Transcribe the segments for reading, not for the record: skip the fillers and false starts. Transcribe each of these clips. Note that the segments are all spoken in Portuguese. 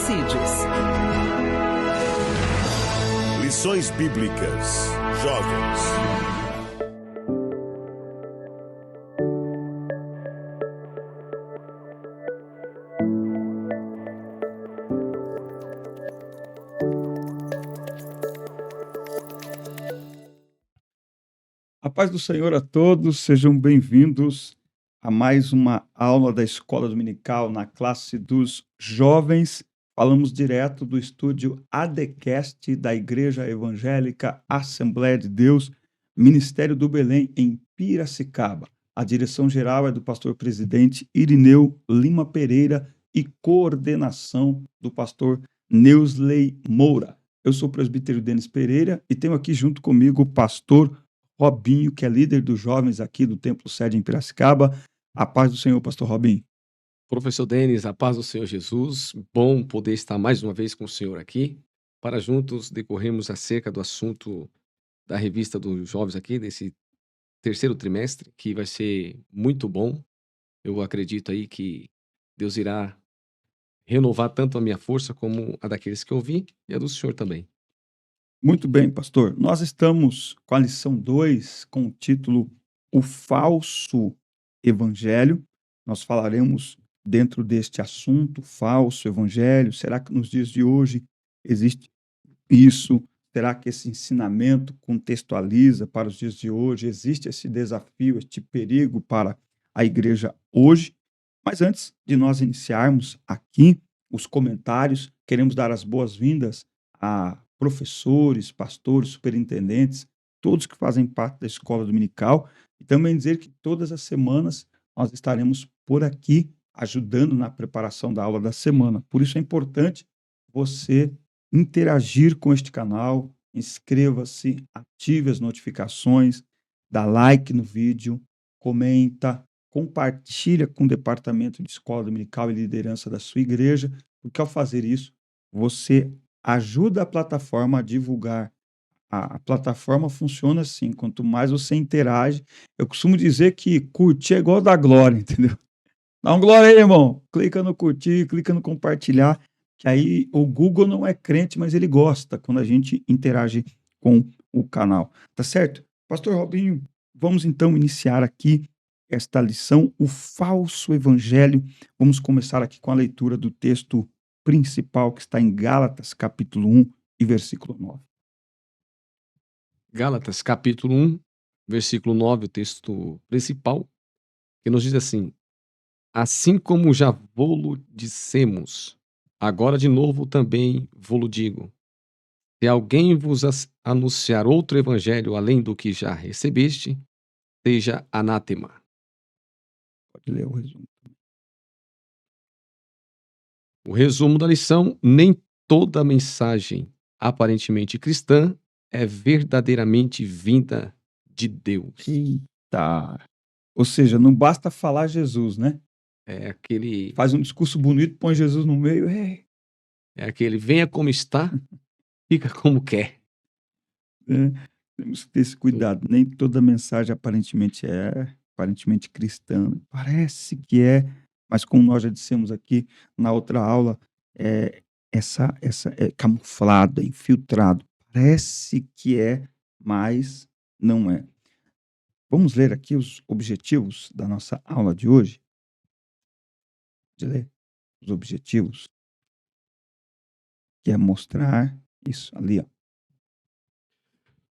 Suicídios. Lições Bíblicas. Jovens. A paz do Senhor a todos, sejam bem-vindos a mais uma aula da Escola Dominical na classe dos jovens. Falamos direto do estúdio ADCast da Igreja Evangélica Assembleia de Deus, Ministério do Belém, em Piracicaba. A direção geral é do pastor-presidente Irineu Lima Pereira e coordenação do pastor Neusley Moura. Eu sou o presbítero Denis Pereira e tenho aqui junto comigo o pastor Robinho, que é líder dos jovens aqui do Templo Sede em Piracicaba. A paz do Senhor, pastor Robinho. Professor Denis, a paz do Senhor Jesus. Bom poder estar mais uma vez com o senhor aqui, para juntos decorrermos acerca do assunto da revista dos jovens aqui, desse terceiro trimestre, que vai ser muito bom. Eu acredito aí que Deus irá renovar tanto a minha força como a daqueles que ouvi e a do senhor também. Muito bem, pastor. Nós estamos com a lição 2, com o título O Falso Evangelho. Nós falaremos dentro deste assunto, falso evangelho. Será que nos dias de hoje existe isso? Será que esse ensinamento contextualiza para os dias de hoje? Existe esse desafio, este perigo para a igreja hoje? Mas antes de nós iniciarmos aqui os comentários, queremos dar as boas-vindas a professores, pastores, superintendentes, todos que fazem parte da escola dominical, e também dizer que todas as semanas nós estaremos por aqui ajudando na preparação da aula da semana. Por isso é importante você interagir com este canal, inscreva-se, ative as notificações, dá like no vídeo, comenta, compartilha com o departamento de escola dominical e liderança da sua igreja, porque ao fazer isso, você ajuda a plataforma a divulgar. A plataforma funciona assim, quanto mais você interage, eu costumo dizer que curtir é igual dar glória, entendeu? Dá um glória aí, irmão. Clica no curtir, clica no compartilhar, que aí o Google não é crente, mas ele gosta quando a gente interage com o canal. Tá certo? Pastor Robinho, vamos então iniciar aqui esta lição, o falso evangelho. Vamos começar aqui com a leitura do texto principal que está em Gálatas, capítulo 1 e versículo 9. Gálatas, capítulo 1, versículo 9, o texto principal, que nos diz assim: assim como já vô-lo dissemos, agora de novo também vô-lo digo. Se alguém vos anunciar outro evangelho além do que já recebeste, seja anátema. Pode ler o resumo. O resumo da lição: nem toda mensagem aparentemente cristã é verdadeiramente vinda de Deus. Eita! Ou seja, não basta falar Jesus, né? É aquele, Faz um discurso bonito, põe Jesus no meio. venha como está, fica como quer. Temos que ter esse cuidado. Nem toda mensagem aparentemente cristã. Parece que é, mas como nós já dissemos aqui na outra aula, essa é camuflado, é infiltrado. Parece que é, mas não é. Vamos ler aqui os objetivos da nossa aula de hoje. De ler os objetivos, que é mostrar isso ali, ó.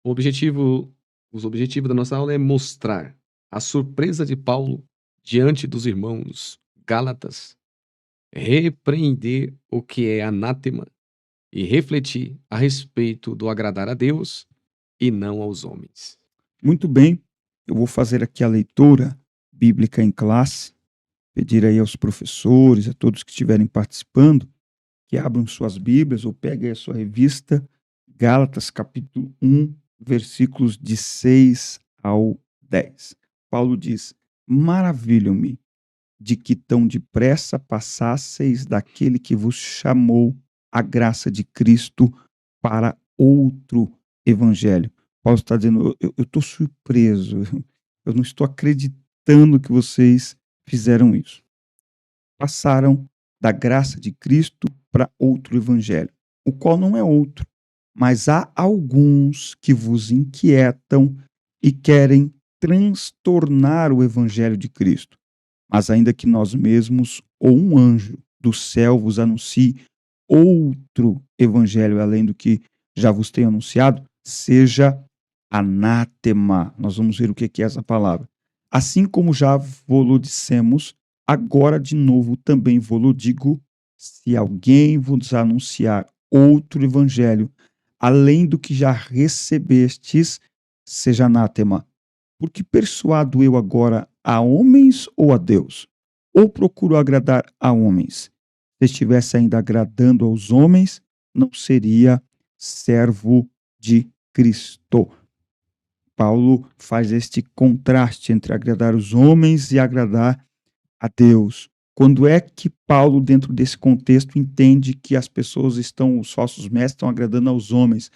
Os objetivos da nossa aula é mostrar a surpresa de Paulo diante dos irmãos Gálatas, repreender o que é anátema e refletir a respeito do agradar a Deus e não aos homens. Muito bem, eu vou fazer aqui a leitura bíblica em classe, pedir aí aos professores, a todos que estiverem participando, que abram suas Bíblias ou peguem a sua revista, Gálatas capítulo 1, versículos de 6 ao 10. Paulo diz: maravilham-me de que tão depressa passasseis daquele que vos chamou a graça de Cristo para outro evangelho. Paulo está dizendo, eu estou surpreso, eu não estou acreditando que vocês fizeram isso. Passaram da graça de Cristo para outro evangelho, o qual não é outro, mas há alguns que vos inquietam e querem transtornar o evangelho de Cristo. Mas ainda que nós mesmos ou um anjo do céu vos anuncie outro evangelho além do que já vos tenho anunciado, seja anátema. Nós vamos ver o que é essa palavra. Assim como já vos dissemos, agora de novo também vos digo, se alguém vos anunciar outro evangelho, além do que já recebestes, seja anátema. Porque persuado eu agora a homens ou a Deus? Ou procuro agradar a homens? Se estivesse ainda agradando aos homens, não seria servo de Cristo. Paulo faz este contraste entre agradar os homens e agradar a Deus. Quando é que Paulo, dentro desse contexto, entende que as pessoas os falsos mestres estão agradando aos homens?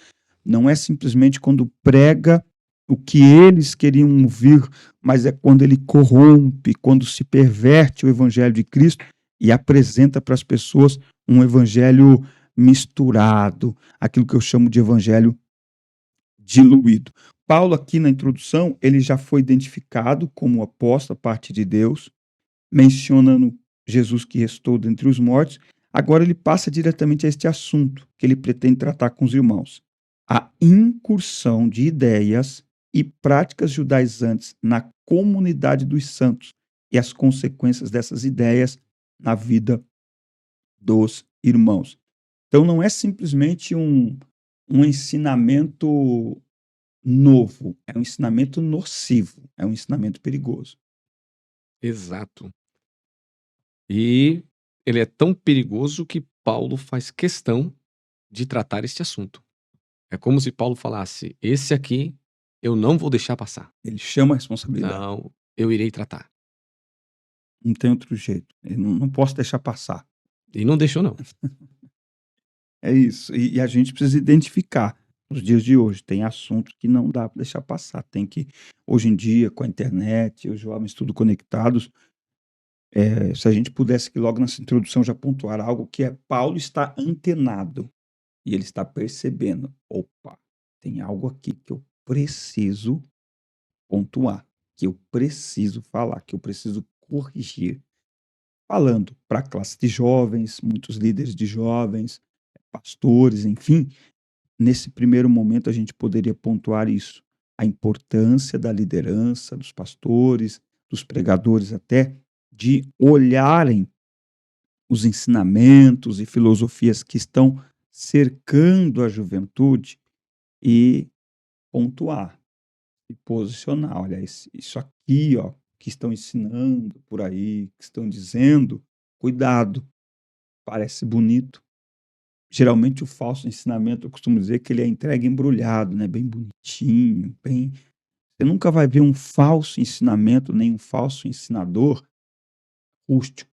Não é simplesmente quando prega o que eles queriam ouvir, mas é quando ele corrompe, quando se perverte o evangelho de Cristo e apresenta para as pessoas um evangelho misturado, aquilo que eu chamo de evangelho diluído. Paulo, aqui na introdução, ele já foi identificado como apóstolo a parte de Deus, mencionando Jesus que restou dentre os mortos. Agora ele passa diretamente a este assunto que ele pretende tratar com os irmãos. A incursão de ideias e práticas judaizantes na comunidade dos santos e as consequências dessas ideias na vida dos irmãos. Então não é simplesmente um ensinamento novo, é um ensinamento nocivo, é um ensinamento perigoso. Exato. E ele é tão perigoso que Paulo faz questão de tratar este assunto. É como se Paulo falasse: esse aqui eu não vou deixar passar. Ele chama a responsabilidade. Não, eu irei tratar. Não tem outro jeito. Eu não posso deixar passar. E não deixou, não. É isso. E a gente precisa identificar. Nos dias de hoje, tem assuntos que não dá para deixar passar. Tem que, hoje em dia, com a internet, os jovens tudo conectados, se a gente pudesse que logo nessa introdução já pontuar algo que é Paulo está antenado e ele está percebendo. Opa, tem algo aqui que eu preciso pontuar, que eu preciso falar, que eu preciso corrigir. Falando para a classe de jovens, muitos líderes de jovens, pastores, enfim, nesse primeiro momento a gente poderia pontuar isso, a importância da liderança, dos pastores, dos pregadores até, de olharem os ensinamentos e filosofias que estão cercando a juventude e pontuar, e posicionar. Olha, isso aqui, ó, que estão ensinando por aí, que estão dizendo, cuidado, parece bonito. Geralmente o falso ensinamento, eu costumo dizer que ele é entregue embrulhado, né? Bem bonitinho, bem... Você nunca vai ver um falso ensinamento, nem um falso ensinador rústico,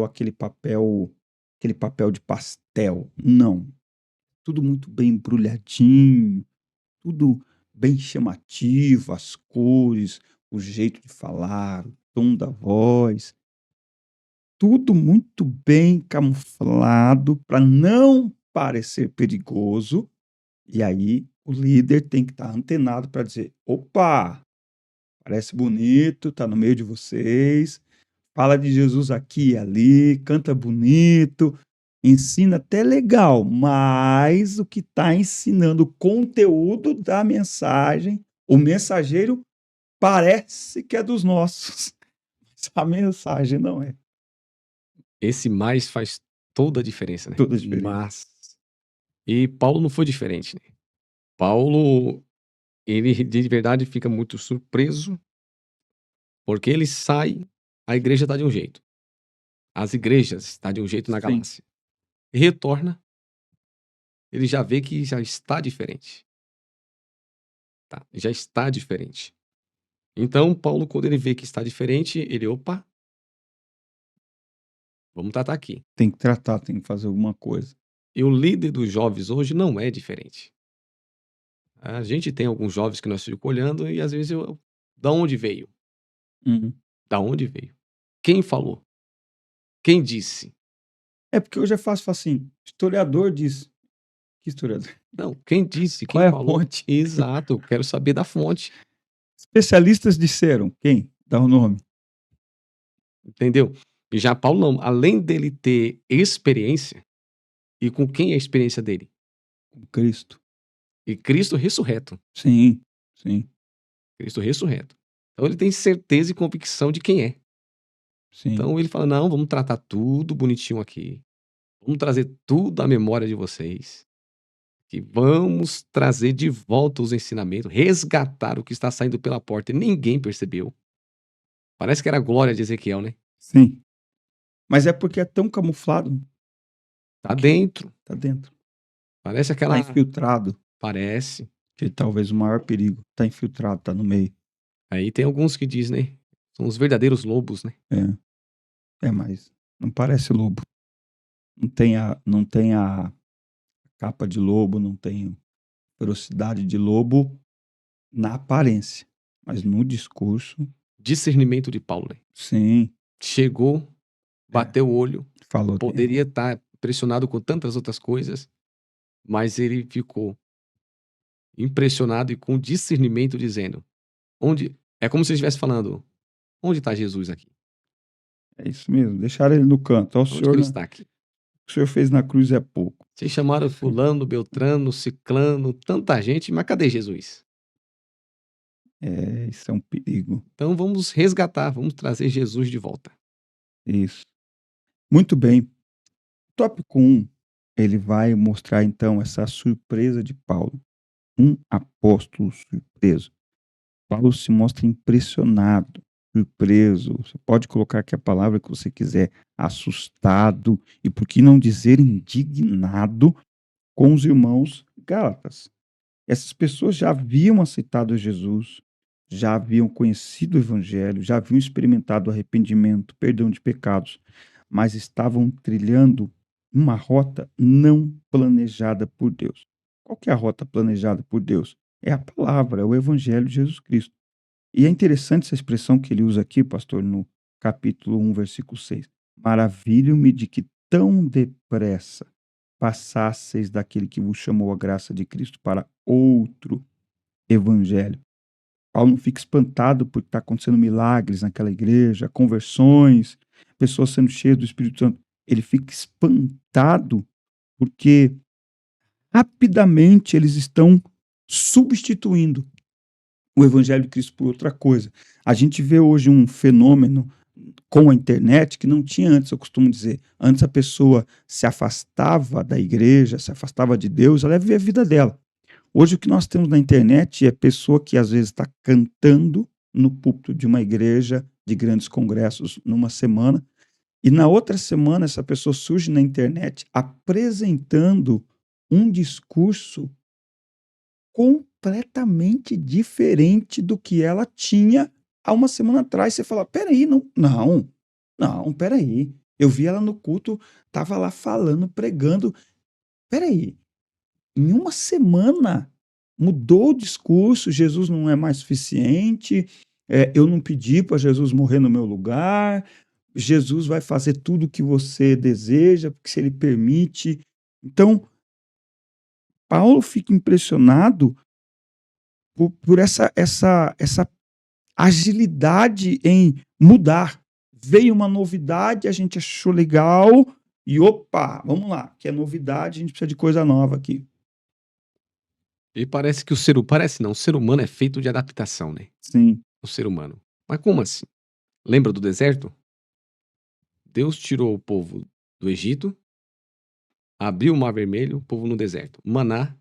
aquele papel de pastel. Não. Tudo muito bem embrulhadinho, tudo bem chamativo, as cores, o jeito de falar, o tom da voz. Tudo muito bem camuflado para não parecer perigoso. E aí o líder tem que estar antenado para dizer: opa, parece bonito, está no meio de vocês, fala de Jesus aqui e ali, canta bonito, ensina até legal, mas o que está ensinando, o conteúdo da mensagem, o mensageiro parece que é dos nossos, mas a mensagem não é. Esse mais faz toda a diferença, né? Toda a diferença. Mas... E Paulo não foi diferente, né? Paulo, ele de verdade fica muito surpreso, porque ele sai, a igreja está de um jeito. As igrejas estão de um jeito na Sim. Galácia. Retorna, ele já vê que já está diferente. Tá? Já está diferente. Então, Paulo, quando ele vê que está diferente, ele, opa, vamos tratar aqui. Tem que tratar, tem que fazer alguma coisa. E o líder dos jovens hoje não é diferente. A gente tem alguns jovens que nós ficamos olhando e às vezes da onde veio? Uhum. Da onde veio? Quem falou? Quem disse? É porque hoje é fácil falar assim, historiador diz. Que historiador? Não, quem disse, Qual quem é a falou? fonte? Exato, eu quero saber da fonte, Especialistas disseram. Quem? Dá o nome. entendeu? E já Paulo não, além dele ter experiência, e com quem é a experiência dele? Com Cristo. E Cristo ressurreto. Sim, sim, Cristo ressurreto. Então ele tem certeza e convicção de quem é. sim. Então ele fala: não, vamos tratar tudo bonitinho aqui. Vamos trazer tudo à memória de vocês. Que vamos trazer de volta os ensinamentos, resgatar o que está saindo pela porta e ninguém percebeu. Parece que era a glória de Ezequiel, né? Sim. Mas é porque é tão camuflado Tá dentro. tá dentro. Parece Tá aquela. infiltrado. Parece. Que talvez o maior perigo. Tá infiltrado, tá no meio. Aí tem alguns que dizem, né? São os verdadeiros lobos, né? Mas não parece lobo. Não tem a capa de lobo, não tem ferocidade de lobo na aparência. Mas no discurso, Discernimento de Paulo, né? sim, Chegou, bateu o olho, falou. poderia estar impressionado com tantas outras coisas, mas ele ficou impressionado e com discernimento dizendo, onde é como se ele estivesse falando, onde está Jesus aqui? É isso mesmo, deixaram ele no canto. Ó, o Onde que senhor, ele né? está aqui? O que o senhor fez na cruz é pouco. Vocês chamaram fulano, beltrano, ciclano, tanta gente, mas cadê Jesus? Isso é um perigo. Então vamos resgatar, vamos trazer Jesus de volta. Isso. Muito bem. Tópico 1, ele vai mostrar então essa surpresa de Paulo. Um apóstolo surpreso. Paulo se mostra impressionado, surpreso. Você pode colocar aqui a palavra que você quiser, assustado e por que não dizer indignado com os irmãos gálatas. Essas pessoas já haviam aceitado Jesus, já haviam conhecido o evangelho, já haviam experimentado arrependimento, perdão de pecados, mas estavam trilhando uma rota não planejada por Deus. Qual que é a rota planejada por Deus? É a palavra, é o evangelho de Jesus Cristo. E é interessante essa expressão que ele usa aqui, pastor, no capítulo 1, versículo 6. Maravilho-me de que tão depressa passasseis daquele que vos chamou a graça de Cristo para outro evangelho. Paulo não fica espantado por estar acontecendo milagres naquela igreja, conversões, pessoas sendo cheias do Espírito Santo. Ele fica espantado porque rapidamente eles estão substituindo o evangelho de Cristo por outra coisa. A gente vê hoje um fenômeno com a internet que não tinha antes, eu costumo dizer. Antes a pessoa se afastava da igreja, se afastava de Deus, ela ia viver a vida dela. Hoje o que nós temos na internet é pessoa que às vezes está cantando no púlpito de uma igreja de grandes congressos numa semana, e na outra semana essa pessoa surge na internet apresentando um discurso completamente diferente do que ela tinha há uma semana atrás. Você fala, peraí, não, peraí. Eu vi ela no culto, estava lá falando, pregando. Peraí, em uma semana mudou o discurso, Jesus não é mais suficiente, eu não pedi para Jesus morrer no meu lugar, Jesus vai fazer tudo o que você deseja, porque se ele permite. Então, Paulo fica impressionado por essa agilidade em mudar. Veio uma novidade, a gente achou legal e opa, vamos lá, que é novidade, a gente precisa de coisa nova aqui. E parece que o ser humano é feito de adaptação, né? Sim, O ser humano. Mas como assim? Lembra do deserto? Deus tirou o povo do Egito, abriu o Mar Vermelho, o povo no deserto. Maná.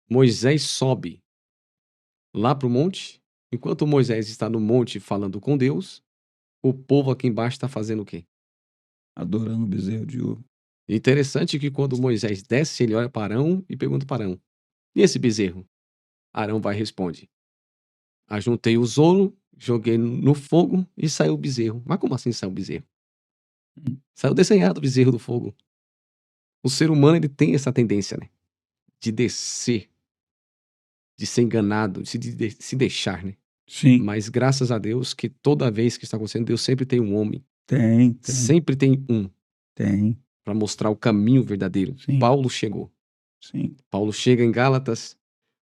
Moisés sobe lá para o monte. Enquanto Moisés está no monte falando com Deus, o povo aqui embaixo está fazendo o quê? adorando o bezerro de ouro. Interessante que quando Moisés desce, ele olha para Arão e pergunta para Arão: e esse bezerro? Arão vai e responde: ajuntei o zolo, joguei no fogo e saiu o bezerro. Mas como assim saiu o bezerro? Saiu desenhado o bezerro do fogo. O ser humano ele tem essa tendência, né? De descer, de ser enganado, de se deixar, né? Sim, Mas graças a Deus que toda vez que está acontecendo, Deus sempre tem um homem. tem. Sempre tem um. Tem. para mostrar o caminho verdadeiro. Sim. Paulo chegou. Sim. Paulo chega em Gálatas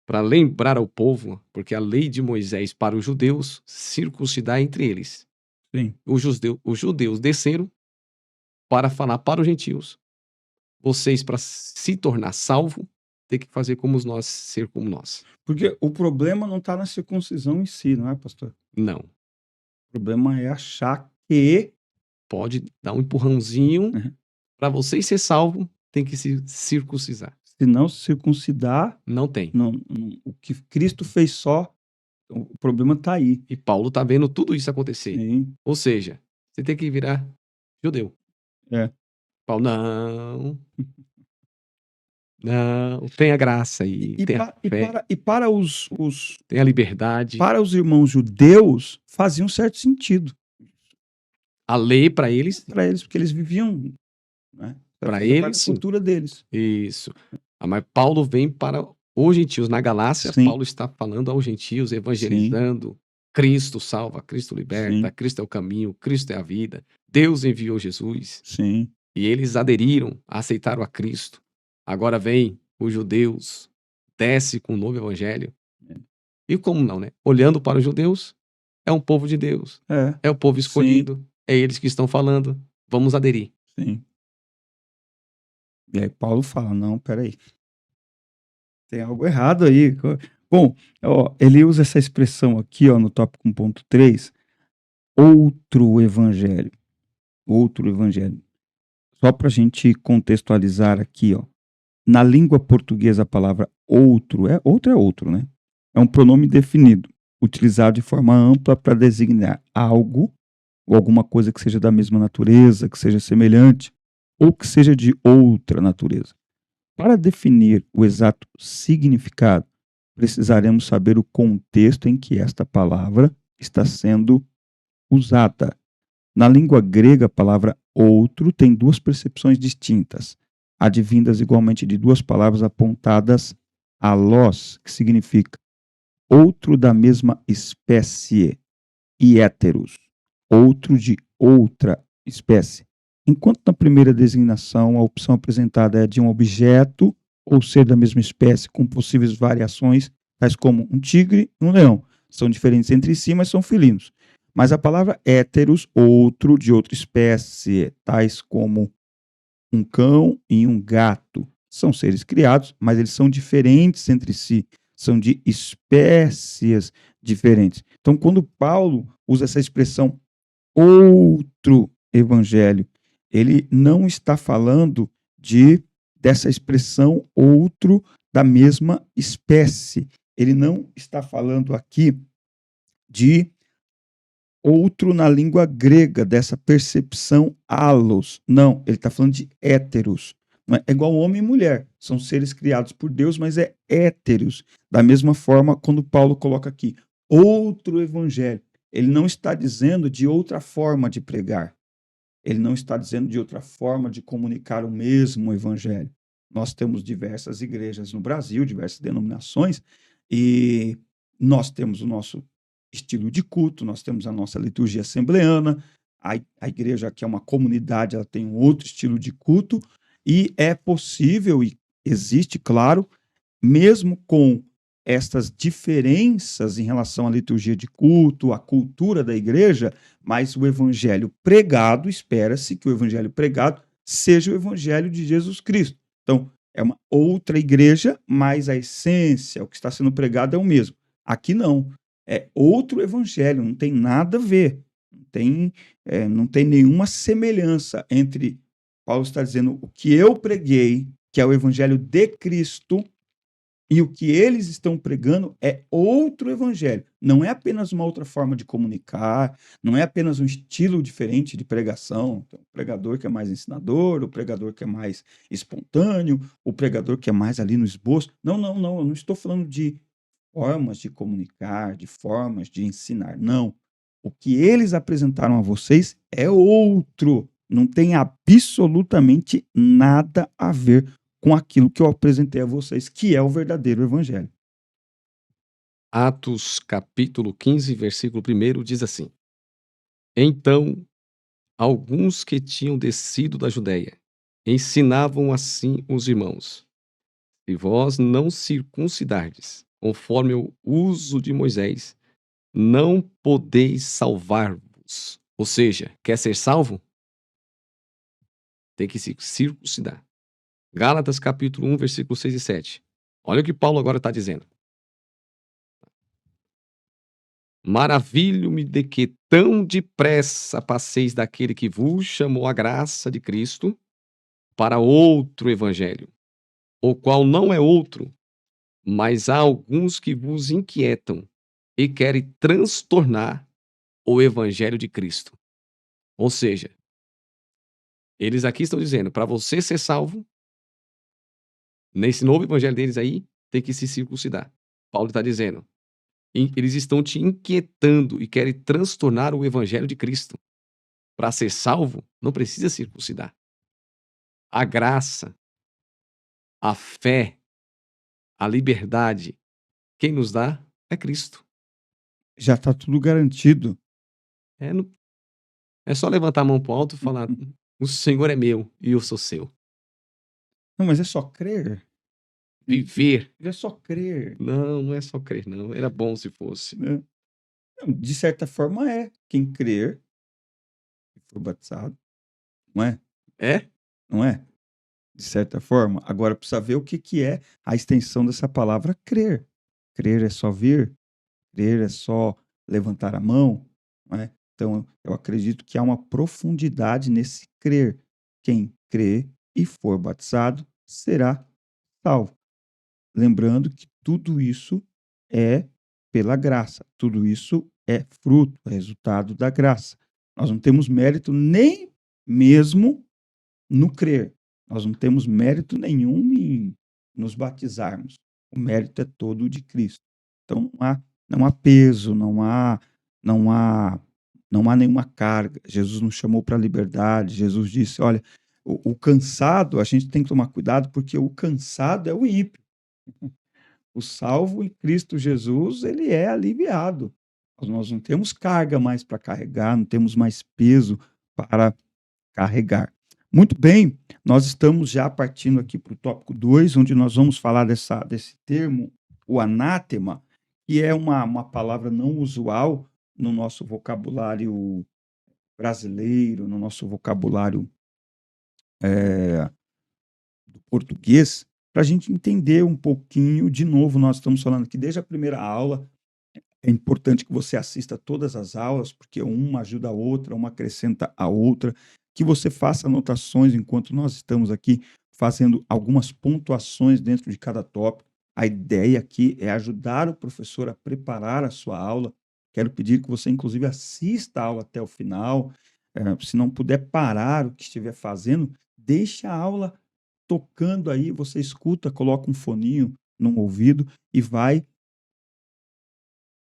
para lembrar ao povo, porque a lei de Moisés para os judeus circuncidar entre eles. Sim. Os judeus desceram para falar para os gentios: vocês, para se tornar salvo, tem que fazer como nós, ser como nós. Porque o problema não está na circuncisão em si, não é, pastor? Não. O problema é achar que Pode dar um empurrãozinho. Uhum. Para vocês ser salvo, tem que se circuncidar. se não se circuncidar, Não tem. o que Cristo fez só, o problema está aí. E Paulo está vendo tudo isso acontecer. Sim. Ou seja, você tem que virar judeu. É. Paulo, não. Não, tem a graça aí, tem a fé, para os tem a liberdade. para os irmãos judeus, fazia um certo sentido A lei para eles, para eles, porque eles viviam, né? Pra Fazia eles, parte da sim. cultura deles. isso. Mas Paulo vem para os gentios. Na Galácia, Sim. Paulo está falando aos gentios, evangelizando. Cristo salva, Cristo liberta, Sim. Cristo é o caminho, Cristo é a vida. Deus enviou Jesus. Sim. E eles aderiram, aceitaram a Cristo. Agora vem os judeus, desce com o novo evangelho. É. E como não, né? Olhando para os judeus, é um povo de Deus, é o povo escolhido, é eles que estão falando, vamos aderir. Sim. E aí Paulo fala, não, peraí. Tem algo errado aí. Bom, ó, ele usa essa expressão aqui, ó, no tópico 1.3, outro evangelho. Outro evangelho. Só para a gente contextualizar aqui, ó. Na língua portuguesa, a palavra outro é outro, né? É um pronome definido, utilizado de forma ampla para designar algo ou alguma coisa que seja da mesma natureza, que seja semelhante ou que seja de outra natureza. Para definir o exato significado, precisaremos saber o contexto em que esta palavra está sendo usada. Na língua grega, a palavra outro tem duas percepções distintas, advindas igualmente de duas palavras apontadas alós, que significa outro da mesma espécie, e héteros, outro de outra espécie. Enquanto na primeira designação a opção apresentada é de um objeto ou ser da mesma espécie com possíveis variações, tais como um tigre e um leão. São diferentes entre si, mas são felinos. Mas a palavra héteros, outro de outra espécie, tais como um cão e um gato, são seres criados, mas eles são diferentes entre si, são de espécies diferentes. Então, quando Paulo usa essa expressão outro evangelho, ele não está falando dessa expressão outro da mesma espécie. Ele não está falando aqui de outro na língua grega, dessa percepção allos. Não, ele está falando de héteros. Não é igual homem e mulher. São seres criados por Deus, mas é héteros. Da mesma forma, quando Paulo coloca aqui outro evangelho, ele não está dizendo de outra forma de pregar. Ele não está dizendo de outra forma de comunicar o mesmo evangelho. Nós temos diversas igrejas no Brasil, diversas denominações, e nós temos o nosso estilo de culto, nós temos a nossa liturgia assembleana, a igreja, que é uma comunidade, ela tem um outro estilo de culto, e é possível, e existe, claro, mesmo com estas diferenças em relação à liturgia de culto, à cultura da igreja, mas o evangelho pregado, espera-se que o evangelho pregado seja o evangelho de Jesus Cristo. Então, é uma outra igreja, mas a essência, o que está sendo pregado é o mesmo. Aqui não. É outro evangelho, não tem nada a ver. Não tem nenhuma semelhança entre, Paulo está dizendo, o que eu preguei, que é o evangelho de Cristo, e o que eles estão pregando é outro evangelho. Não é apenas uma outra forma de comunicar, não é apenas um estilo diferente de pregação. Então, o pregador que é mais ensinador, o pregador que é mais espontâneo, o pregador que é mais ali no esboço. Não. Eu não estou falando de formas de comunicar, de formas de ensinar. Não. O que eles apresentaram a vocês é outro. Não tem absolutamente nada a ver com aquilo que eu apresentei a vocês, que é o verdadeiro evangelho. Atos capítulo 15, versículo 1 diz assim: Então, alguns que tinham descido da Judéia ensinavam assim os irmãos: se vós não circuncidardes, conforme o uso de Moisés, não podeis salvar-vos. Ou seja, quer ser salvo? Tem que se circuncidar. Gálatas capítulo 1, versículos 6 e 7. Olha o que Paulo agora está dizendo. Maravilho-me de que tão depressa passeis daquele que vos chamou a graça de Cristo para outro evangelho, o qual não é outro, mas há alguns que vos inquietam e querem transtornar o evangelho de Cristo. Ou seja, eles aqui estão dizendo, para você ser salvo, nesse novo evangelho deles aí, tem que se circuncidar. Paulo está dizendo, eles estão te inquietando e querem transtornar o evangelho de Cristo. Para ser salvo, não precisa circuncidar. A graça, a fé, a liberdade, quem nos dá é Cristo. Já está tudo garantido. É, é só levantar a mão para o alto e falar, o Senhor é meu e eu sou seu. Não, mas é só crer. Viver. É só crer. Não, não é só crer, não. Era bom se fosse. Né? De certa forma é. Quem crer e for batizado, não é? É? Não é? De certa forma. Agora precisa ver o que é a extensão dessa palavra crer. Crer é só vir. Crer é só levantar a mão. Não é? Então, eu acredito que há uma profundidade nesse crer. Quem crê e for batizado será salvo. Lembrando que tudo isso é pela graça. Tudo isso é fruto, é resultado da graça. Nós não temos mérito nem mesmo no crer. Nós não temos mérito nenhum em nos batizarmos. O mérito é todo de Cristo. Então não há peso, não há nenhuma carga. Jesus nos chamou para a liberdade. Jesus disse, olha, o cansado, a gente tem que tomar cuidado porque o cansado é o ímpio. O salvo em Cristo Jesus, ele é aliviado. Nós não temos carga mais para carregar, não temos mais peso para carregar. Muito bem, nós estamos já partindo aqui para o tópico 2, onde nós vamos falar desse termo, o anátema, que é uma palavra não usual no nosso vocabulário brasileiro, no nosso vocabulário do português, para a gente entender um pouquinho. De novo, nós estamos falando aqui desde a primeira aula. É importante que você assista todas as aulas, porque uma ajuda a outra, uma acrescenta a outra, que você faça anotações enquanto nós estamos aqui fazendo algumas pontuações dentro de cada tópico. A ideia aqui é ajudar o professor a preparar a sua aula. Quero pedir que você, inclusive, assista a aula até o final. Se não puder parar o que estiver fazendo, deixe a aula tocando aí, você escuta, coloca um foninho no ouvido e vai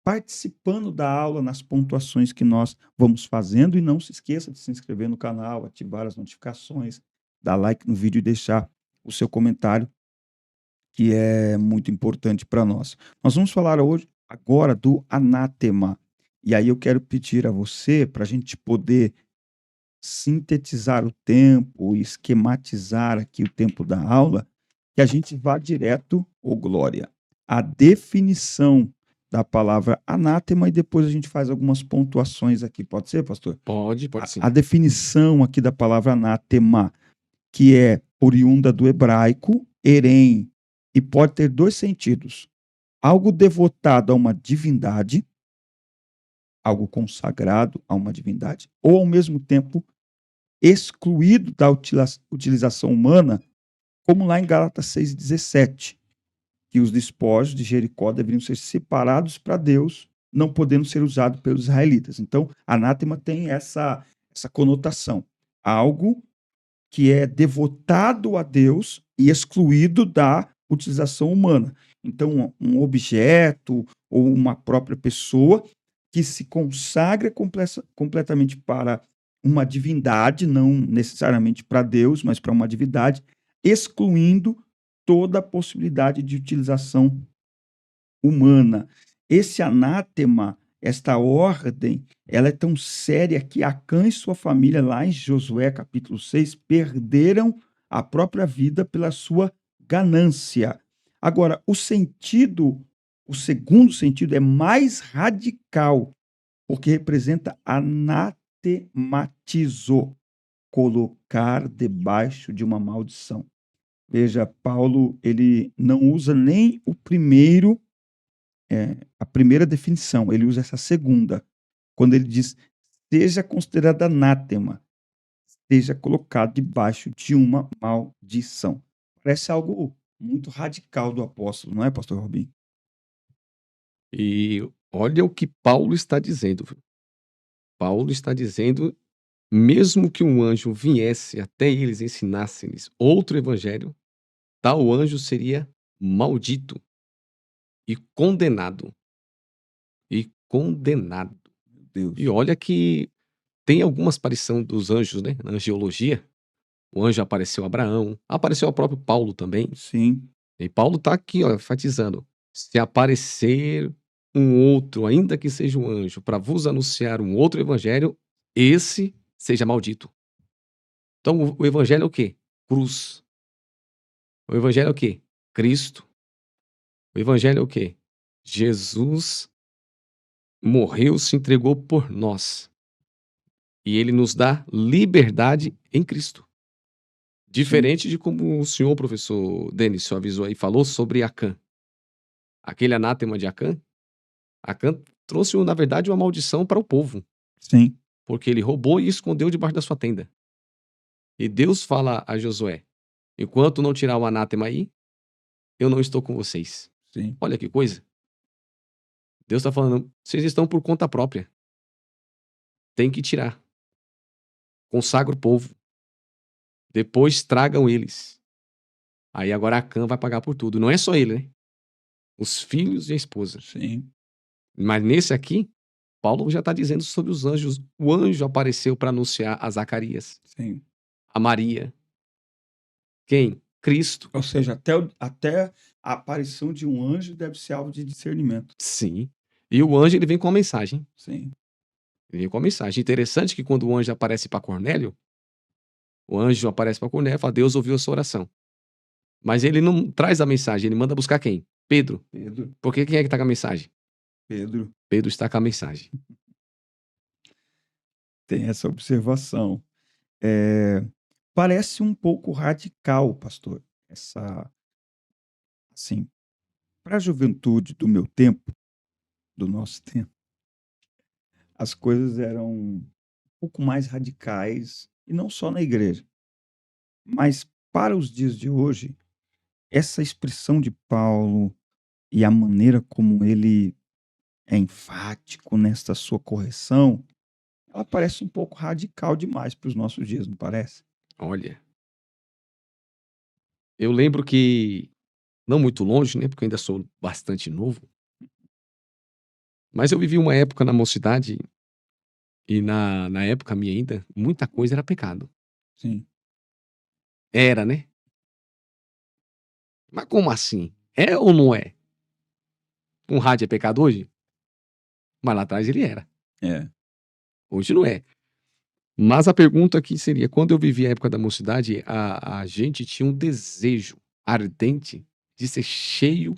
participando da aula nas pontuações que nós vamos fazendo. E não se esqueça de se inscrever no canal, ativar as notificações, dar like no vídeo e deixar o seu comentário, que é muito importante para nós. Nós vamos falar hoje, agora, do anátema. E aí eu quero pedir a você, para a gente poder sintetizar o tempo, esquematizar aqui o tempo da aula, que a gente vá direto, glória, à definição da palavra anátema, e depois a gente faz algumas pontuações aqui. Pode ser, pastor? Pode sim. A definição aqui da palavra anátema, que é oriunda do hebraico, erém, e pode ter dois sentidos. Algo devotado a uma divindade, algo consagrado a uma divindade, ou ao mesmo tempo excluído da utilização humana, como lá em Gálatas 6,17, que os despojos de Jericó deveriam ser separados para Deus, não podendo ser usados pelos israelitas. Então, anátema tem essa conotação. Algo que é devotado a Deus e excluído da utilização humana. Então, um objeto ou uma própria pessoa que se consagra completamente para uma divindade, não necessariamente para Deus, mas para uma divindade, excluindo toda a possibilidade de utilização humana. Esse anátema, esta ordem, ela é tão séria que Acã e sua família, lá em Josué capítulo 6, perderam a própria vida pela sua ganância. Agora, o segundo sentido é mais radical, porque representa anatematizo, colocar debaixo de uma maldição. Veja, Paulo, ele não usa nem a primeira definição, ele usa essa segunda, quando ele diz, seja considerado anátema, seja colocado debaixo de uma maldição. Parece algo muito radical do apóstolo, não é, pastor Robin? E olha o que Paulo está dizendo. Viu? Paulo está dizendo, mesmo que um anjo viesse até eles e ensinasse-lhes outro evangelho, tal anjo seria maldito e condenado. E condenado. Meu Deus. E olha que tem algumas aparições dos anjos, né? Na angiologia. O anjo apareceu a Abraão, apareceu ao próprio Paulo também. Sim, E Paulo está aqui, ó, enfatizando: se aparecer um outro, ainda que seja um anjo, para vos anunciar um outro evangelho, esse seja maldito. Então, o evangelho é o quê? Cruz. O evangelho é o quê? Cristo. O evangelho é o quê? Jesus morreu, se entregou por nós. E ele nos dá liberdade em Cristo. Diferente de como o senhor professor Denis avisou aí, falou sobre Acã. Aquele anátema de Acã. Acã trouxe, na verdade, uma maldição para o povo. sim, Porque ele roubou e escondeu debaixo da sua tenda. E Deus fala a Josué: enquanto não tirar o anátema aí, eu não estou com vocês. sim. Olha que coisa. Deus está falando, vocês estão por conta própria. Tem que tirar. Consagra o povo. Depois tragam eles. Aí agora Acã vai pagar por tudo. Não é só ele, né? Os filhos e a esposa. Sim, Mas nesse aqui, Paulo já está dizendo sobre os anjos. O anjo apareceu para anunciar a Zacarias, sim. a Maria. Quem? Cristo. Ou seja, até a aparição de um anjo deve ser alvo de discernimento. Sim. E o anjo, ele vem com uma mensagem. Sim, Ele vem com uma mensagem. Interessante que quando o anjo aparece para Cornélio, o anjo aparece para Cornélio e fala: Deus ouviu a sua oração. Mas ele não traz a mensagem, ele manda buscar quem? Pedro. Pedro, Porque quem é que está com a mensagem? Pedro Pedro está com a mensagem. tem essa observação. Parece um pouco radical, pastor, assim, para a juventude do meu tempo, do nosso tempo, as coisas eram um pouco mais radicais, e não só na igreja. Mas para os dias de hoje, essa expressão de Paulo e a maneira como ele é enfático nesta sua correção, ela parece um pouco radical demais para os nossos dias, não parece? Olha, eu lembro que, não muito longe, né? Porque eu ainda sou bastante novo, mas eu vivi uma época na mocidade e na época minha ainda, muita coisa era pecado. Sim, Era, né? Mas como assim? É ou não é? Um rádio é pecado hoje? Mas lá atrás ele era. é, Hoje não é. Mas a pergunta aqui seria: quando eu vivi a época da mocidade, a gente tinha um desejo ardente de ser cheio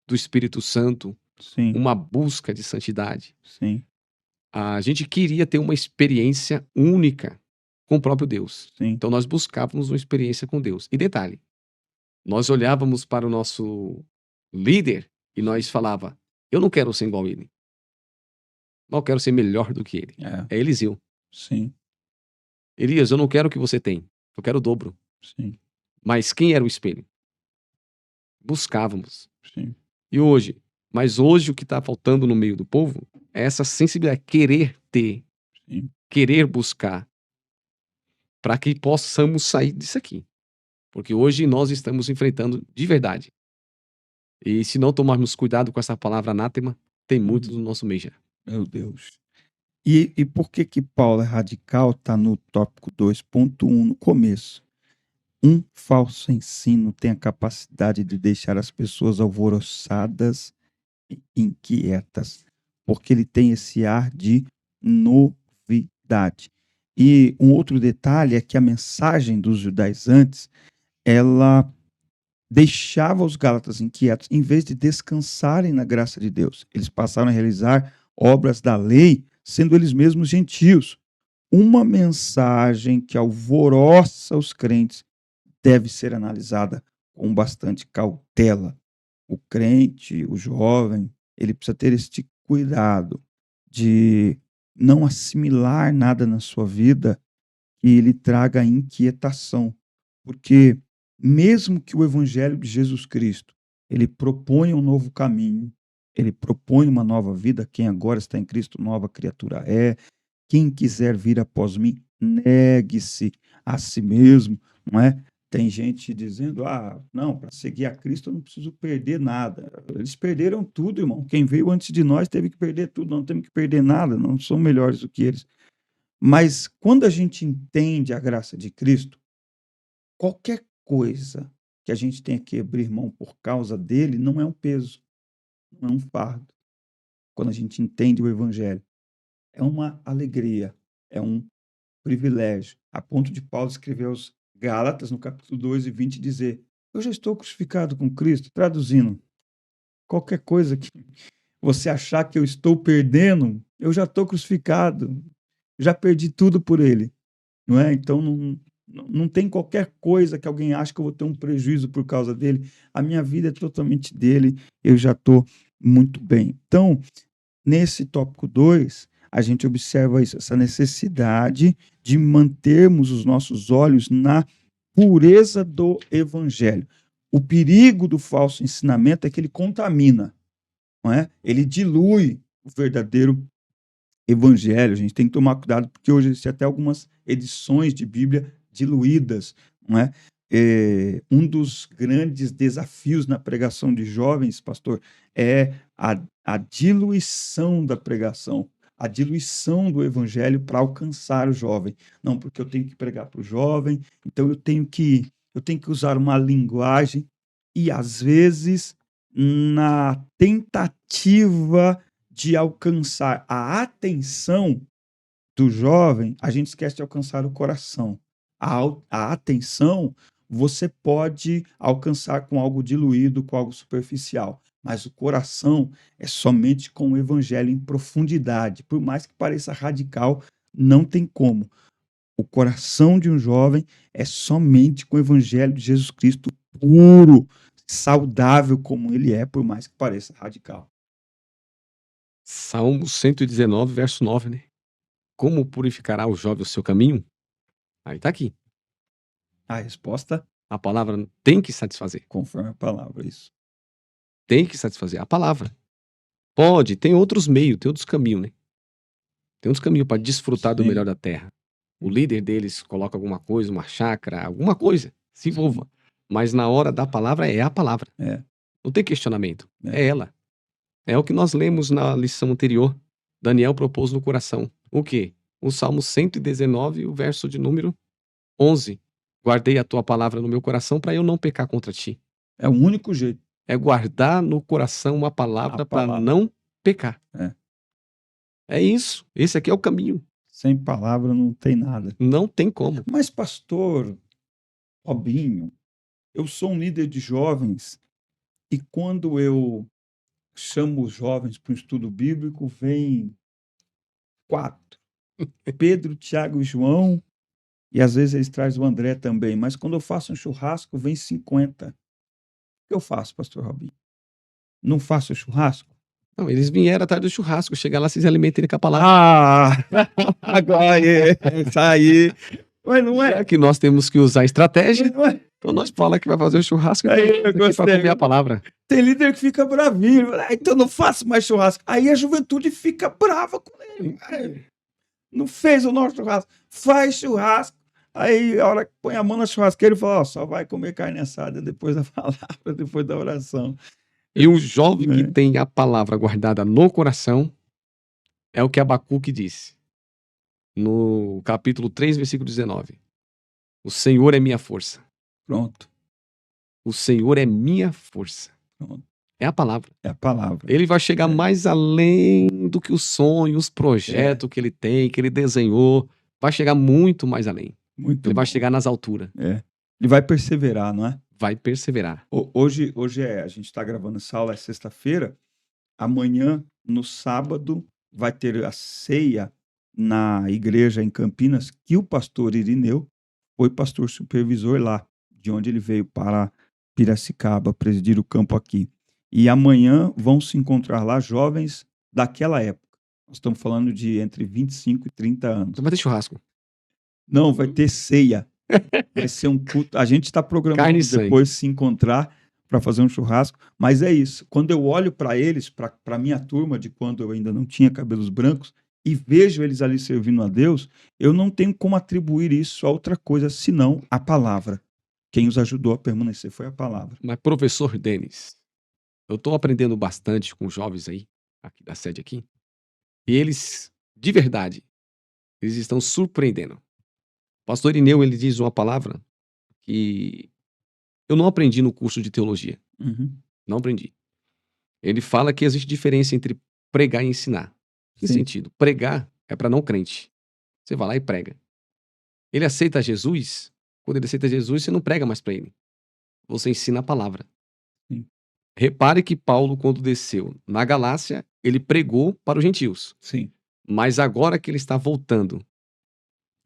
do Espírito Santo, sim, uma busca de santidade. sim, A gente queria ter uma experiência única com o próprio Deus. sim, Então nós buscávamos uma experiência com Deus. E detalhe, nós olhávamos para o nosso líder e nós falava: eu não quero ser igual a ele. Não quero ser melhor do que ele. é, É Eliseu. sim, Elias, eu não quero o que você tem. Eu quero o dobro. sim, Mas quem era o espelho? Buscávamos. sim, E hoje? Mas hoje o que está faltando no meio do povo é essa sensibilidade, querer ter, sim. querer buscar, para que possamos sair disso aqui. Porque hoje nós estamos enfrentando de verdade. E se não tomarmos cuidado com essa palavra anátema, tem muito no nosso meio já. Meu Deus. E por que que Paulo é radical? Está no tópico 2.1, no começo. Um falso ensino tem a capacidade de deixar as pessoas alvoroçadas e inquietas, porque ele tem esse ar de novidade. E um outro detalhe é que a mensagem dos judaizantes, ela deixava os gálatas inquietos, em vez de descansarem na graça de Deus. Eles passaram a realizar obras da lei, sendo eles mesmos gentios. Uma mensagem que alvoroça os crentes deve ser analisada com bastante cautela. O crente, o jovem, ele precisa ter este cuidado de não assimilar nada na sua vida que lhe traga inquietação, porque mesmo que o evangelho de Jesus Cristo, ele propõe um novo caminho, ele propõe uma nova vida, quem agora está em Cristo, nova criatura é. Quem quiser vir após mim, negue-se a si mesmo, não é? Tem gente dizendo, não, para seguir a Cristo eu não preciso perder nada. Eles perderam tudo, irmão. Quem veio antes de nós teve que perder tudo, não temos que perder nada, não somos melhores do que eles. Mas quando a gente entende a graça de Cristo, qualquer coisa que a gente tenha que abrir mão por causa dele não é um peso, não é um fardo. Quando a gente entende o evangelho, é uma alegria, é um privilégio, a ponto de Paulo escrever aos Gálatas, no capítulo 2 e 20, dizer: eu já estou crucificado com Cristo. Traduzindo, qualquer coisa que você achar que eu estou perdendo, eu já estou crucificado, já perdi tudo por ele, não é? Então não tem qualquer coisa que alguém ache que eu vou ter um prejuízo por causa dele. A minha vida é totalmente dele, eu já estou muito bem. Então, nesse tópico 2, a gente observa isso, essa necessidade de mantermos os nossos olhos na pureza do evangelho. O perigo do falso ensinamento é que ele contamina, não é? Ele dilui o verdadeiro evangelho. A gente tem que tomar cuidado, porque hoje existem até algumas edições de Bíblia diluídas, não é? Um dos grandes desafios na pregação de jovens, pastor, é a diluição da pregação, a diluição do evangelho para alcançar o jovem. Não, porque eu tenho que pregar para o jovem, então eu tenho que usar uma linguagem, e às vezes, na tentativa de alcançar a atenção do jovem, a gente esquece de alcançar o coração. A atenção você pode alcançar com algo diluído, com algo superficial, mas o coração é somente com o evangelho em profundidade. Por mais que pareça radical, não tem como. O coração de um jovem é somente com o evangelho de Jesus Cristo puro, saudável como ele é, por mais que pareça radical. Salmo 119, verso 9, né? Como purificará o jovem o seu caminho? Aí tá aqui. A resposta, A palavra tem que satisfazer. conforme a palavra, isso. Tem que satisfazer. A palavra. Pode, tem outros meios, tem outros caminhos, né? Tem outros caminhos para desfrutar do Sim. melhor da terra. O líder deles coloca alguma coisa, uma chácara, alguma coisa, se envolva. Mas na hora da palavra, é a palavra. É. Não tem questionamento. É. É ela. É o que nós lemos na lição anterior. Daniel propôs no coração. O quê? O Salmo 119, o verso de número 11. Guardei a tua palavra no meu coração para eu não pecar contra ti. É o único jeito. É guardar no coração uma palavra para palavra. não pecar. É. É isso. Esse aqui é o caminho. Sem palavra não tem nada. Não tem como. Mas, pastor Robinho, eu sou um líder de jovens e quando eu chamo os jovens para um estudo bíblico, vem 4. Pedro, Tiago e João, e às vezes eles trazem o André também, mas quando eu faço um churrasco, vem 50. O que eu faço, pastor Robinho? Não faço churrasco? Não, eles vieram atrás do churrasco. Chegar lá, se alimentem com a palavra. Agora isso aí. Mas não é. Já que nós temos que usar estratégia, Não é. então nós fala que vai fazer o churrasco Aí, eu para gostei. comer a palavra. Tem líder que fica bravinho. Então não faço mais churrasco. Aí a juventude fica brava com ele. Não fez o nosso churrasco. Faz churrasco. Aí a hora que põe a mão na churrasqueira e fala, só vai comer carne assada depois da palavra, depois da oração. E um jovem que É. tem a palavra guardada no coração é o que Abacuque disse. No capítulo 3, versículo 19. O Senhor é minha força. Pronto. O Senhor é minha força. Pronto. É a palavra. É a palavra. Ele vai chegar mais além do que os sonhos, os projetos que ele tem, que ele desenhou. vai chegar muito mais além. Muito Ele vai bom. chegar nas alturas. É. Ele vai perseverar, não é? Vai perseverar. Hoje a gente está gravando essa aula, é sexta-feira. Amanhã, no sábado, vai ter a ceia na igreja em Campinas, que o pastor Irineu foi pastor supervisor lá, de onde ele veio para Piracicaba, presidir o campo aqui. E amanhã vão se encontrar lá jovens daquela época. Nós estamos falando de entre 25 e 30 anos. Então vai ter churrasco. Não, vai ter ceia. Vai ser um culto. A gente está programando Carne e sangue. depois se encontrar para fazer um churrasco, mas é isso. Quando eu olho para eles, para a minha turma de quando eu ainda não tinha cabelos brancos, e vejo eles ali servindo a Deus, eu não tenho como atribuir isso a outra coisa senão a palavra. Quem os ajudou a permanecer foi a palavra. Mas, professor Denis, eu estou aprendendo bastante com os jovens aí, aqui da sede aqui, e eles, de verdade, eles estão surpreendendo. O pastor Irineu, ele diz uma palavra que eu não aprendi no curso de teologia. Uhum. Não aprendi. Ele fala que existe diferença entre pregar e ensinar. Que Sim. sentido? Pregar é para não crente. Você vai lá e prega. Ele aceita Jesus. Quando ele aceita Jesus, você não prega mais para ele. Você ensina a palavra. Sim. Repare que Paulo, quando desceu na Galácia, ele pregou para os gentios. Sim. Mas agora que ele está voltando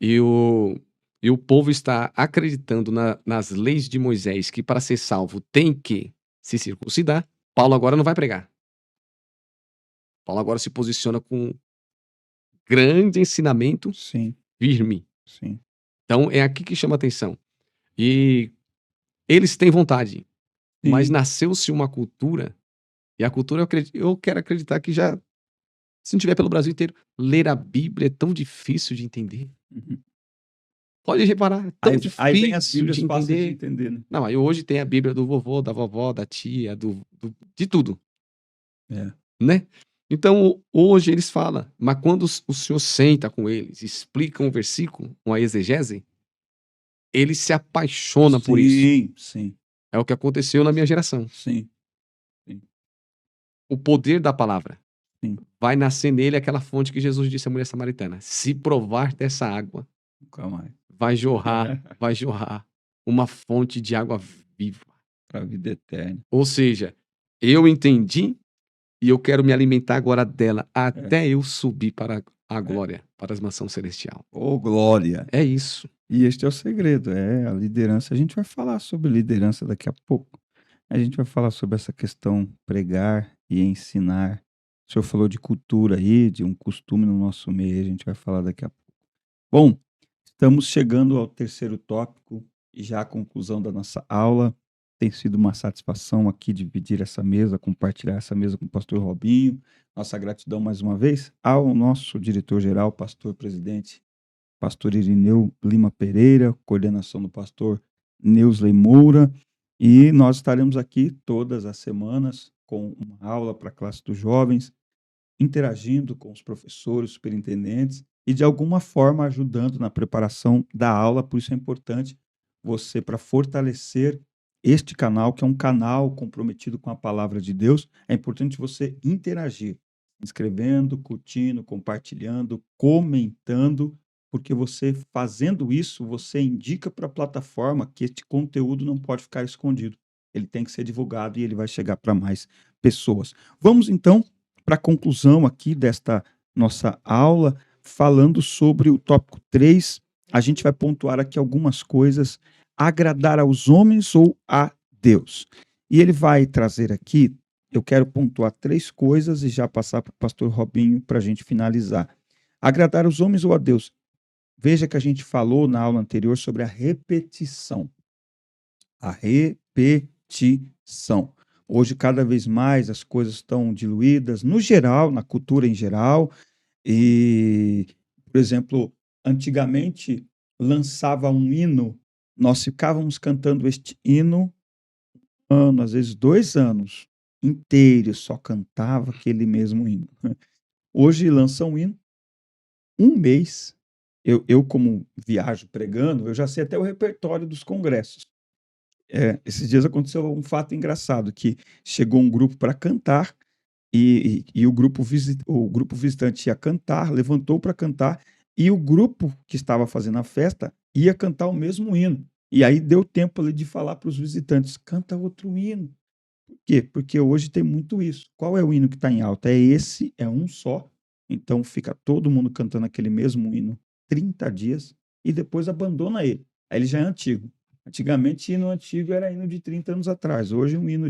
e o povo está acreditando nas leis de Moisés, que para ser salvo tem que se circuncidar, Paulo agora não vai pregar. Paulo agora se posiciona com grande ensinamento Sim. firme. Sim. Então é aqui que chama atenção. E eles têm vontade, mas Sim. nasceu-se uma cultura, e a cultura eu quero acreditar que já, se não tiver pelo Brasil inteiro, ler a Bíblia é tão difícil de entender. Uhum. Pode reparar, é tão Aí vem as difícil Bíblias de fáceis de entender. entender, né? Não, aí hoje tem a Bíblia do vovô, da vovó, da tia, de tudo, É. né? Então, hoje eles falam, mas quando o senhor senta com eles, explica um versículo, uma exegese, eles se apaixonam por isso. Sim, sim, É o que aconteceu na minha geração. sim. O poder da palavra. Sim. Vai nascer nele aquela fonte que Jesus disse à mulher samaritana. Se provar dessa água, Nunca mais. vai jorrar uma fonte de água viva. Para a vida eterna. Ou seja, eu entendi e eu quero me alimentar agora dela até eu subir para a glória, para as mansões celestial. Oh, glória! É isso. E este é o segredo, é a liderança. A gente vai falar sobre liderança daqui a pouco. A gente vai falar sobre essa questão pregar e ensinar. O senhor falou de cultura aí, de um costume no nosso meio, a gente vai falar daqui a pouco. Bom, estamos chegando ao terceiro tópico e já a conclusão da nossa aula. Tem sido uma satisfação aqui dividir essa mesa, compartilhar essa mesa com o pastor Robinho. Nossa gratidão mais uma vez ao nosso diretor-geral, pastor-presidente, pastor Irineu Lima Pereira, coordenação do pastor Neusley Moura. E nós estaremos aqui todas as semanas com uma aula para a classe dos jovens, interagindo com os professores, superintendentes e de alguma forma ajudando na preparação da aula. Por isso é importante você, para fortalecer este canal, que é um canal comprometido com a palavra de Deus, é importante você interagir, inscrevendo, curtindo, compartilhando, comentando, porque você fazendo isso, você indica para a plataforma que este conteúdo não pode ficar escondido. Ele tem que ser divulgado e ele vai chegar para mais pessoas. Vamos então para a conclusão aqui desta nossa aula, falando sobre o tópico 3. A gente vai pontuar aqui algumas coisas: agradar aos homens ou a Deus. E ele vai trazer aqui, eu quero pontuar 3 coisas e já passar para o pastor Robinho para a gente finalizar. Agradar aos homens ou a Deus? Veja que a gente falou na aula anterior sobre a repetição. A repetição. Hoje, cada vez mais, as coisas estão diluídas, no geral, na cultura em geral. E, por exemplo, antigamente, lançava um hino, nós ficávamos cantando este hino um ano, às vezes 2 anos inteiros, só cantava aquele mesmo hino. Hoje, lança um hino, um mês. Eu, como viajo pregando, eu já sei até o repertório dos congressos. Esses dias aconteceu um fato engraçado, que chegou um grupo para cantar e o grupo visitante ia cantar, levantou para cantar E o grupo que estava fazendo a festa ia cantar o mesmo hino. E aí deu tempo ali de falar para os visitantes: canta outro hino. Por quê? Porque hoje tem muito isso. Qual é o hino que está em alta? É esse, é um só. Então fica todo mundo cantando aquele mesmo hino 30 dias e depois abandona ele. Aí ele já é antigo. Antigamente, hino antigo era hino de 30 anos atrás. Hoje, um hino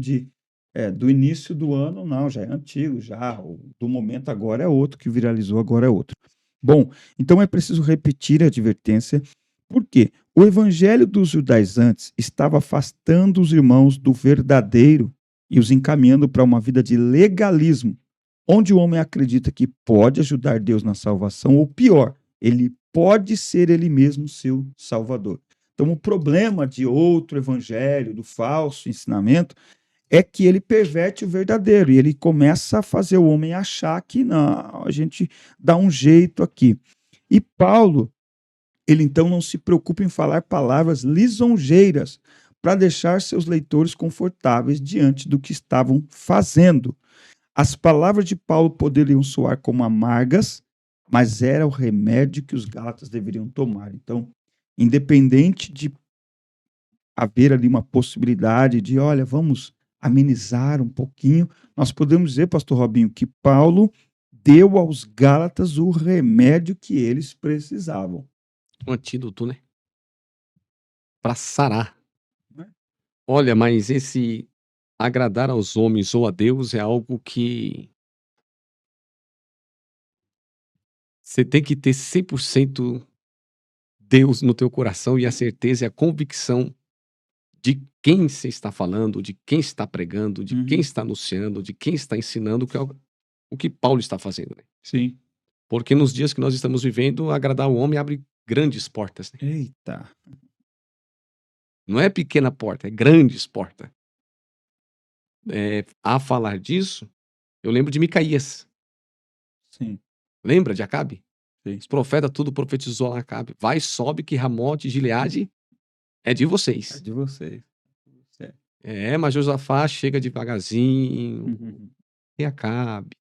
do início do ano, não, já é antigo, já. O do momento agora é outro, que viralizou agora é outro. Bom, então é preciso repetir a advertência, porque o evangelho dos judaizantes estava afastando os irmãos do verdadeiro e os encaminhando para uma vida de legalismo, onde o homem acredita que pode ajudar Deus na salvação, ou pior, ele pode ser ele mesmo seu salvador. Então, o problema de outro evangelho, do falso ensinamento, é que ele perverte o verdadeiro e ele começa a fazer o homem achar que não, a gente dá um jeito aqui. E Paulo, ele então não se preocupa em falar palavras lisonjeiras para deixar seus leitores confortáveis diante do que estavam fazendo. As palavras de Paulo poderiam soar como amargas, mas era o remédio que os gálatas deveriam tomar. Então, independente de haver ali uma possibilidade de, olha, vamos amenizar um pouquinho, nós podemos dizer, pastor Robinho, que Paulo deu aos gálatas o remédio que eles precisavam. Um antídoto, né? Para sarar. É. Olha, mas esse agradar aos homens ou a Deus é algo que você tem que ter 100% Deus no teu coração e a certeza e a convicção de quem você está falando, de quem está pregando, de quem Uhum. está anunciando, de quem está ensinando, que é o que Paulo está fazendo, né? Sim. Porque nos dias que nós estamos vivendo, agradar o homem abre grandes portas, né? Eita. Não é pequena porta, é grandes portas. A falar disso, eu lembro de Micaías. Sim. Lembra de Acabe? Sim. Os profetas tudo profetizou lá Acabe. Vai, sobe, que Ramote e Gileade é de É vocês. de vocês. Mas Josafá chega devagarzinho. Uhum. E Acabe.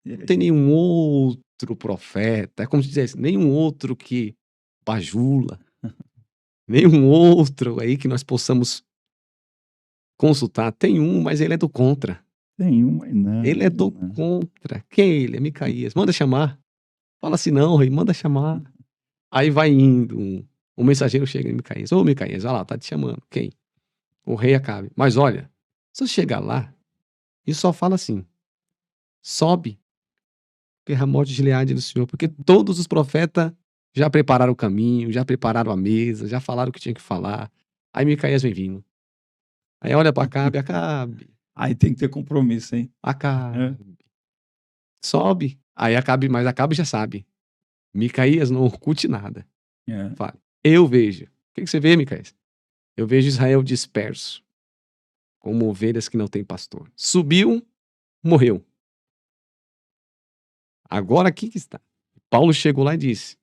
E Não aí? tem nenhum outro profeta. É como se dissesse, nenhum outro que bajula. Nenhum outro aí que nós possamos consultar. Tem um, mas ele é do contra. Tem um, mas não. Ele é do não. contra. Quem é ele? É Micaías. Manda chamar. Fala assim, não, rei, manda chamar. Aí vai indo. Um mensageiro chega em Micaías. Ô, Micaías, olha lá, tá te chamando. Quem? O rei Acabe. Mas olha, se você chegar lá e só fala assim, sobe, porque a morte de Gileade é do Senhor. Porque todos os profetas já prepararam o caminho, já prepararam a mesa, já falaram o que tinha que falar. Aí Micaías vem vindo. Aí olha para Acabe, Acabe, Aí tem que ter compromisso, hein? Acabe. Sobe. Aí Acabe, mas Acabe já sabe. Micaías não oculte nada. É. Fala. Eu vejo. O que você vê, Micaías? Eu vejo Israel disperso, como ovelhas que não têm pastor. Subiu, morreu. Agora aqui que está. Paulo chegou lá e disse: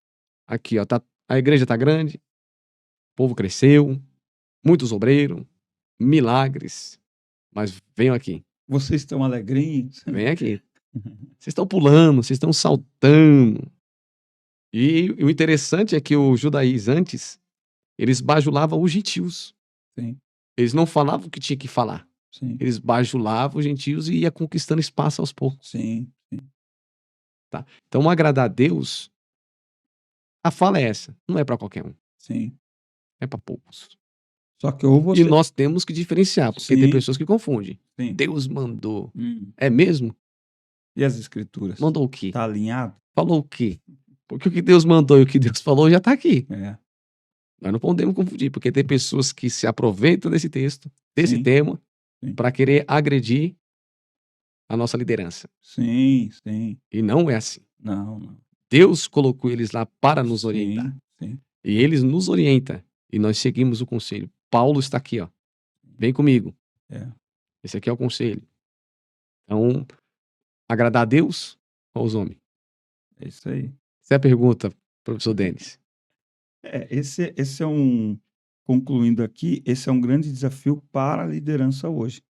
aqui, ó, a igreja está grande, o povo cresceu, muitos obreiros, milagres. Mas venham aqui, Vocês estão alegrinhos? vem aqui. Vocês estão pulando, vocês estão saltando. E o interessante é que os judaizantes, eles bajulavam os gentios. Sim, Eles não falavam o que tinha que falar. sim, Eles bajulavam os gentios e ia conquistando espaço aos poucos. sim. Tá? Então, agradar a Deus, a fala é essa. Não é para qualquer um. Sim. É para poucos. Só que ou você. E nós temos que diferenciar, porque tem Sim. pessoas que confundem. Sim. Deus mandou. Hum. É mesmo? E as escrituras? Mandou o quê? Tá alinhado? Falou o quê? Porque o que Deus mandou e o que Deus falou já está aqui. É. Nós não podemos confundir, porque tem pessoas que se aproveitam desse texto, desse Sim. tema, Sim. para querer agredir a nossa liderança. Sim, sim. E não é assim. Não, não. Deus colocou eles lá para nos orientar. Sim. E eles nos orientam. E nós seguimos o conselho. Paulo está aqui, ó. Vem comigo. É. Esse aqui é o conselho. Então, agradar a Deus ou aos homens? É isso aí. Essa é a pergunta, professor Denis. Esse é um. Concluindo aqui, esse é um grande desafio para a liderança hoje.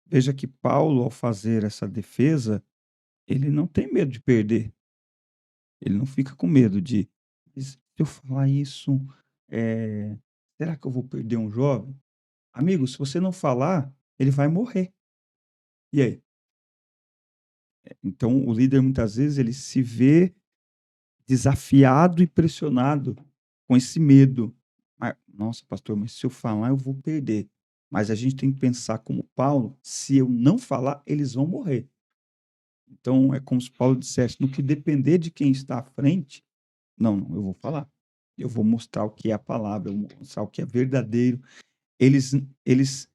Veja que Paulo, ao fazer essa defesa, ele não tem medo de perder. Ele não fica com medo de Mas se eu falar isso, será que eu vou perder um jovem? Amigo, se você não falar, ele vai morrer. E aí? Então, o líder, muitas vezes, ele se vê desafiado e pressionado com esse medo. Nossa, pastor, mas se eu falar, eu vou perder. Mas a gente tem que pensar como Paulo, se eu não falar, eles vão morrer. Então, é como se Paulo dissesse, no que depender de quem está à frente, não, eu vou falar. Eu vou mostrar o que é a palavra, eu vou mostrar o que é verdadeiro. Se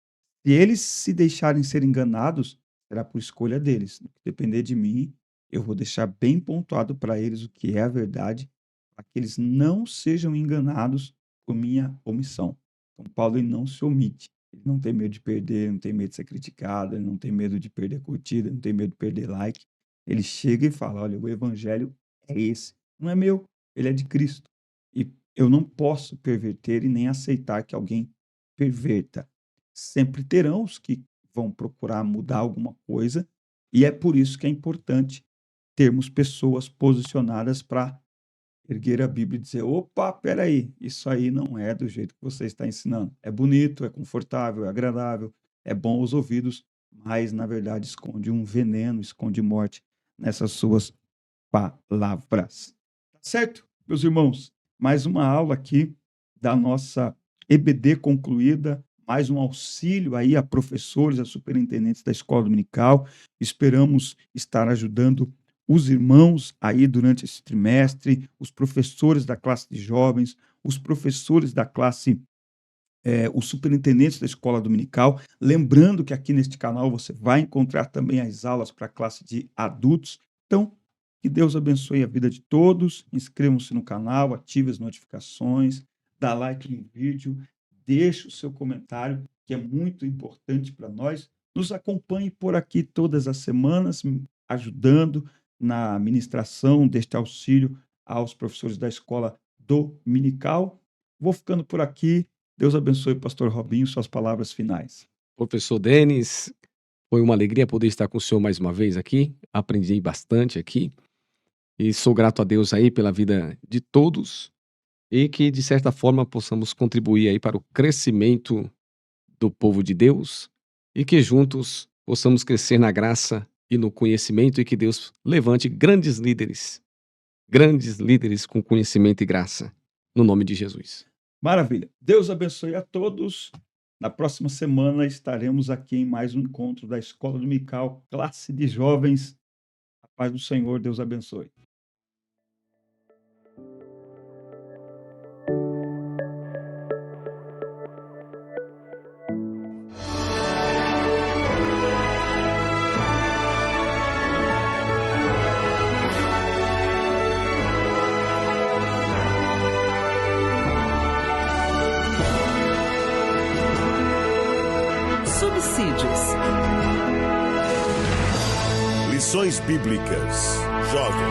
eles se deixarem ser enganados, será por escolha deles. No que depender de mim, eu vou deixar bem pontuado para eles o que é a verdade, para que eles não sejam enganados por minha omissão. Então, Paulo ele não se omite. Ele não tem medo de perder, ele não tem medo de ser criticado, ele não tem medo de perder curtida, ele não tem medo de perder like. Ele chega e fala, olha, o evangelho é esse. Não é meu, ele é de Cristo. E eu não posso perverter e nem aceitar que alguém perverta. Sempre terão os que vão procurar mudar alguma coisa, e é por isso que é importante termos pessoas posicionadas para erguer a Bíblia e dizer: opa, peraí, isso aí não é do jeito que você está ensinando. É bonito, é confortável, é agradável, é bom aos ouvidos, mas na verdade esconde um veneno, esconde morte nessas suas palavras. Tá certo, meus irmãos? Mais uma aula aqui da nossa EBD concluída, mais um auxílio aí a professores, a superintendentes da escola dominical. Esperamos estar ajudando os irmãos aí durante esse trimestre, os professores da classe de jovens, os professores da classe, os superintendentes da escola dominical. Lembrando que aqui neste canal você vai encontrar também as aulas para a classe de adultos. Então, que Deus abençoe a vida de todos. Inscrevam-se no canal, ative as notificações, dá like no vídeo, deixe o seu comentário, que é muito importante para nós. Nos acompanhe por aqui todas as semanas, ajudando na ministração deste auxílio aos professores da escola dominical. Vou ficando por aqui. Deus abençoe o pastor Robinho, suas palavras finais. Professor Denis, foi uma alegria poder estar com o senhor mais uma vez aqui. Aprendi bastante aqui. E sou grato a Deus aí pela vida de todos e que, de certa forma, possamos contribuir aí para o crescimento do povo de Deus e que juntos possamos crescer na graça e no conhecimento e que Deus levante grandes líderes com conhecimento e graça, no nome de Jesus. Maravilha. Deus abençoe a todos. Na próxima semana estaremos aqui em mais um encontro da Escola Dominical, classe de jovens. A paz do Senhor, Deus abençoe. Lições Bíblicas. Jovens.